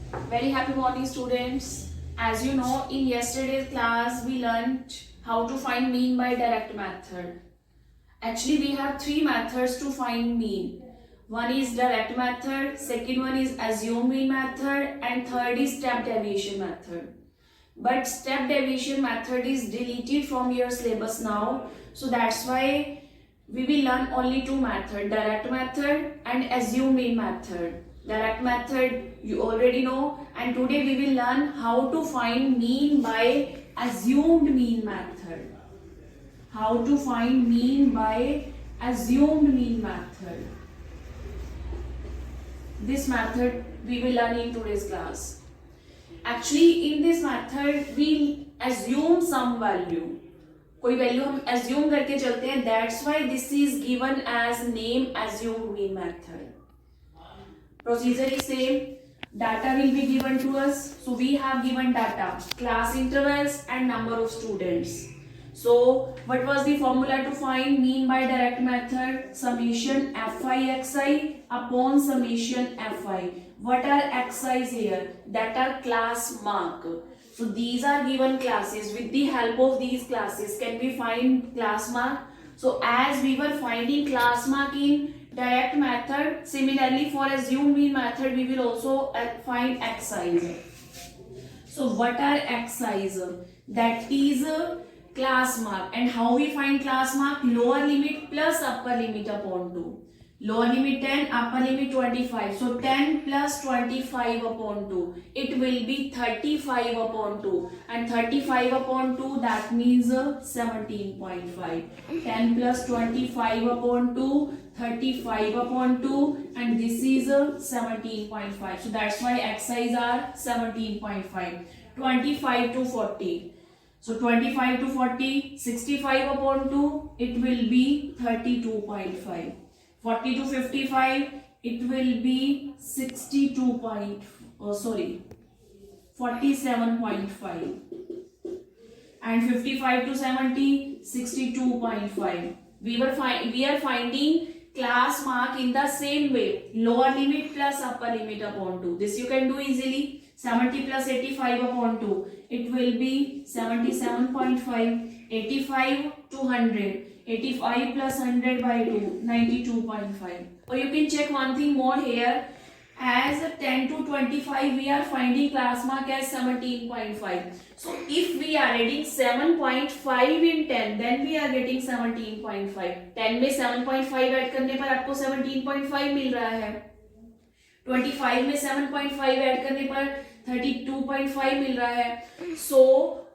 Very happy morning, students. As you know, in yesterday's class, we learned how to find mean by direct method. Actually, we have three methods to find mean. One is direct method, second one is assume mean method, and third is step deviation method. But step deviation method is deleted from your syllabus now. So that's why we will learn only two methods, direct method and assume mean method. Direct method you already know, and today we will learn how to find mean by assumed mean method. How to find mean by assumed mean method. This method we will learn in today's class. Actually in this method we assume some value. कोई value हम assume करके चलते हैं. That's why this is given as name assumed mean method. Procedure is same. Data will be given to us. So we have given data, class intervals and number of students. So what was the formula to find mean by direct method? Summation fi xi upon summation fi. What are xi's here? That are class mark. So these are given classes. With the help of these classes, can we find class mark? So as we were finding class mark in direct method, similarly for assumed mean method, we will also find xi's. So what are xi's? That is class mark. And how we find class mark? Lower limit plus upper limit upon 2. Lower limit 10, upper limit 25. So 10 plus 25 upon 2. It will be 35 upon 2. And 35 upon 2, that means 17.5. 10 plus 25 upon 2, 35 upon 2. And this is 17.5. So that's why xi's are 17.5. 25 to 40. So 25 to 40, 65 upon 2, it will be 32.5. 40 to 55, it will be 47.5. And 55 to 70, 62.5. We are finding class mark in the same way. Lower limit plus upper limit upon 2. This you can do easily. 70 plus 85 upon 2. It will be 77.5. 85 to 100. 85 plus 100 by 2. 92.5. Or you can check one thing more here. As 10 to 25, we are finding class mark as 17.5. So if we are adding 7.5 in 10, then we are getting 17.5. 10 में 7.5 add करने पर आपको 17.5 मिल रहा है. 25 में 7.5 add करने पर 32.5 मिल रहा है. So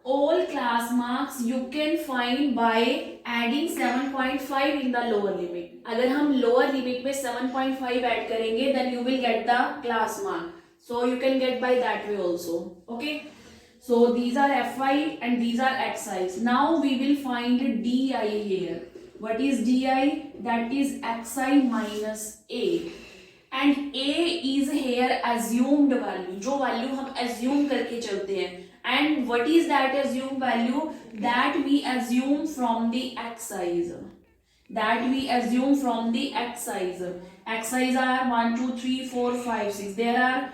all class marks you can find by adding 7.5 in the lower limit. अगर हम lower limit में 7.5 ऐड करेंगे, then you will get the class mark. So you can get by that way also. Okay. So these are fi and these are xi's. Now we will find di here. What is di? That is xi minus a. And a is here assumed value. जो value हम assume करके चलते हैं. And what is that assumed value? That we assume from the xi's. That we assume from the xi's. Xi's are 1, 2, 3, 4, 5, 6. There are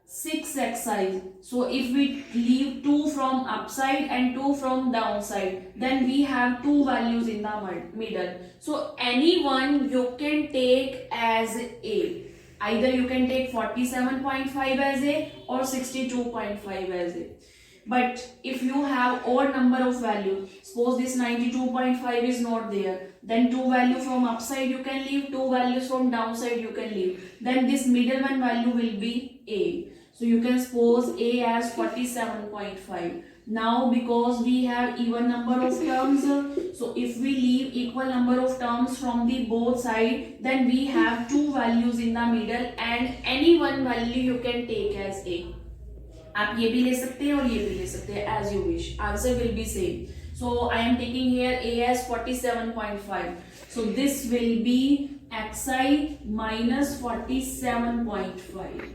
6 xi's. So if we leave 2 from upside and 2 from downside, then we have 2 values in the middle. So any one you can take as a. Either you can take 47.5 as a or 62.5 as a. But if you have odd number of values, suppose this 92.5 is not there, then 2 values from upside you can leave, 2 values from downside you can leave. Then this middle one value will be a. So you can suppose a as 47.5. Now because we have even number of terms, so if we leave equal number of terms from the both side, then we have 2 values in the middle and any one value you can take as a. आप ये भी ले सकते हैं और ये भी ले सकते हैं as you wish. Answer will be same. So I am taking here a as 47.5. So this will be xi minus 47.5.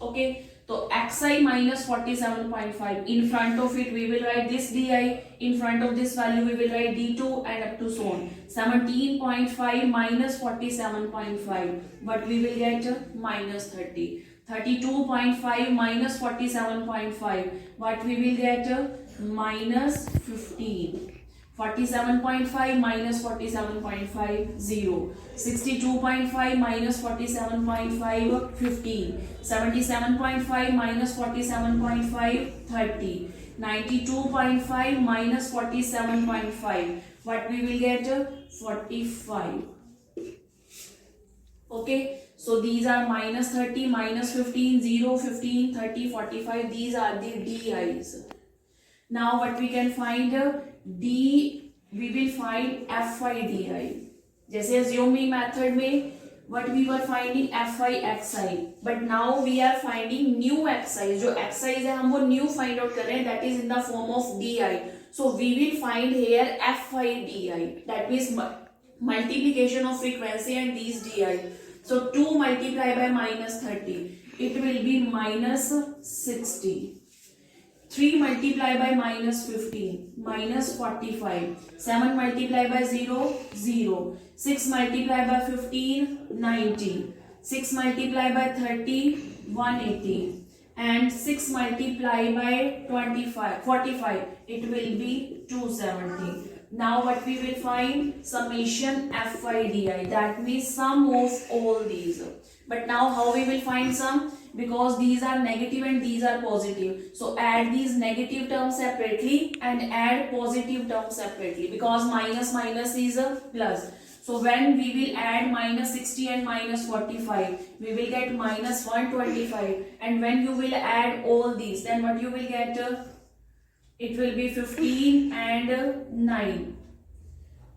Okay. So xi minus 47.5. In front of it we will write this di. In front of this value we will write d2 and up to so on. 17.5 minus 47.5. But we will get minus 30. 32.5 minus 47.5. What we will get? Minus 15. 47.5 minus 47.5, 0. 62.5 minus 47.5, 15. 77.5 minus 47.5, 30. 92.5 minus 47.5. What we will get? 45. Okay, so these are minus 30, minus 15, 0, 15, 30, 45. These are the DIs. Now what we can find? D, we will find Fi Di. जैसे assume method में what we were finding Fi Xi, but now we are finding new Xi. जो Xi है हम वो new find out कर रहे हैं, that is in the form of Di. So we will find here Fi Di, that means multiplication of frequency and these Di. So 2 multiplied by minus 30, it will be minus 60. 3 multiplied by minus 15, minus 45. 7 multiplied by 0, 0. 6 multiplied by 15, 90. 6 multiplied by 30, 180. And 6 multiplied by 45, it will be 270. Now what we will find? Summation Fi Di, that means sum of all these. But now how we will find sum? Because these are negative and these are positive. So add these negative terms separately and add positive terms separately, because minus minus is a plus. So when we will add minus 60 and minus 45, we will get minus 125. And when you will add all these, then what you will get? It will be 15 and 9.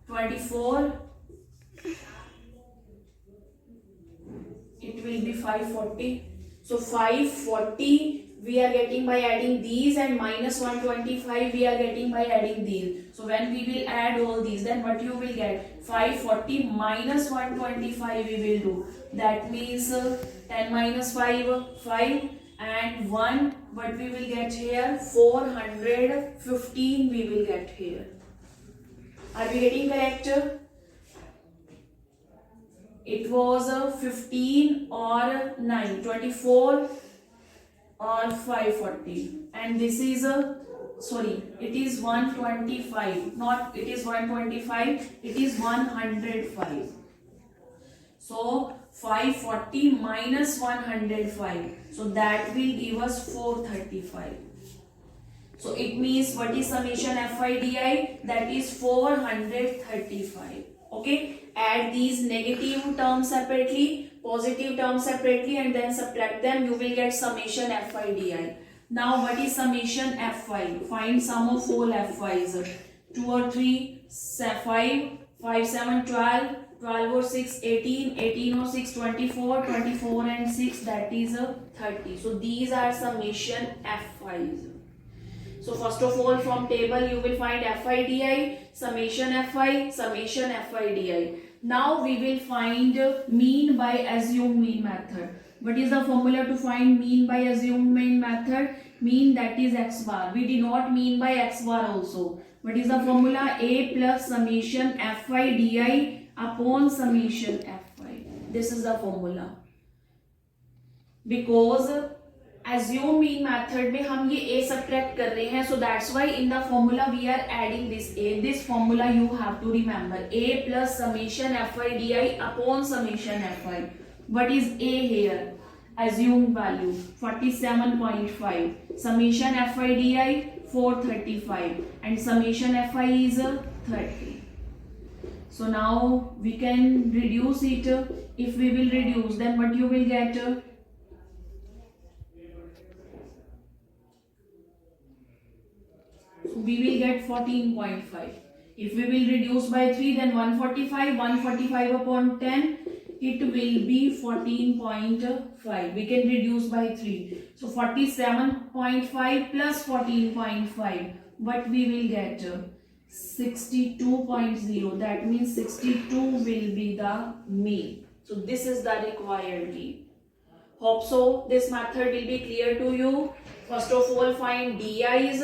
24. It will be 540. So 540 we are getting by adding these, and minus 125 we are getting by adding these. So when we will add all these, then what you will get? 540 minus 125 we will do. That means 10 minus 5, 5 and 1. What we will get here? 415 we will get here. Are we getting correct? It was 15 or 9, 24 or 540, and this is it is 125, not it is 125, it is 105. So 540 minus 105, so that will give us 435. So it means what is summation Fi Di? That is 435. Okay, add these negative terms separately, positive terms separately, and then subtract them. You will get summation Fi Di. Now what is summation Fi? Find sum of all Fi's. 2 or 3, 5, 5, 7, 12, 12 or 6, 18, 18 or 6, 24, 24 and 6, that is 30. So these are summation Fi's. So first of all, from table you will find Fi Di, summation Fi Di. Now we will find mean by assumed mean method. What is the formula to find mean by assumed mean method? Mean, that is x bar. We did not mean by x bar also. What is the formula? A plus summation Fi Di upon summation Fi. This is the formula. Because assume mean method में हम ये a subtract कर रहे हैं, so that's why in the formula we are adding this a. This formula you have to remember: a plus summation Fi Di upon summation Fi. What is a here? Assumed value 47.5. Summation Fi Di 435, and summation Fi is 30. So now we can reduce it. If we will reduce, then what you will get? We will get 14.5. If we will reduce by 3, then 145. 145 upon 10, it will be 14.5. We can reduce by 3. So 47.5 plus 14.5. What we will get? 62.0. That means 62 will be the mean. So this is the required mean. Hope so this method will be clear to you. First of all, find Di's,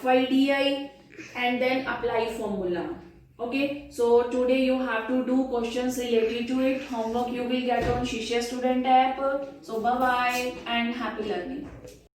Fi Di, and then apply formula. Okay, so today you have to do questions related to it. Homework you will get on Shishya Student app. So bye bye and happy learning.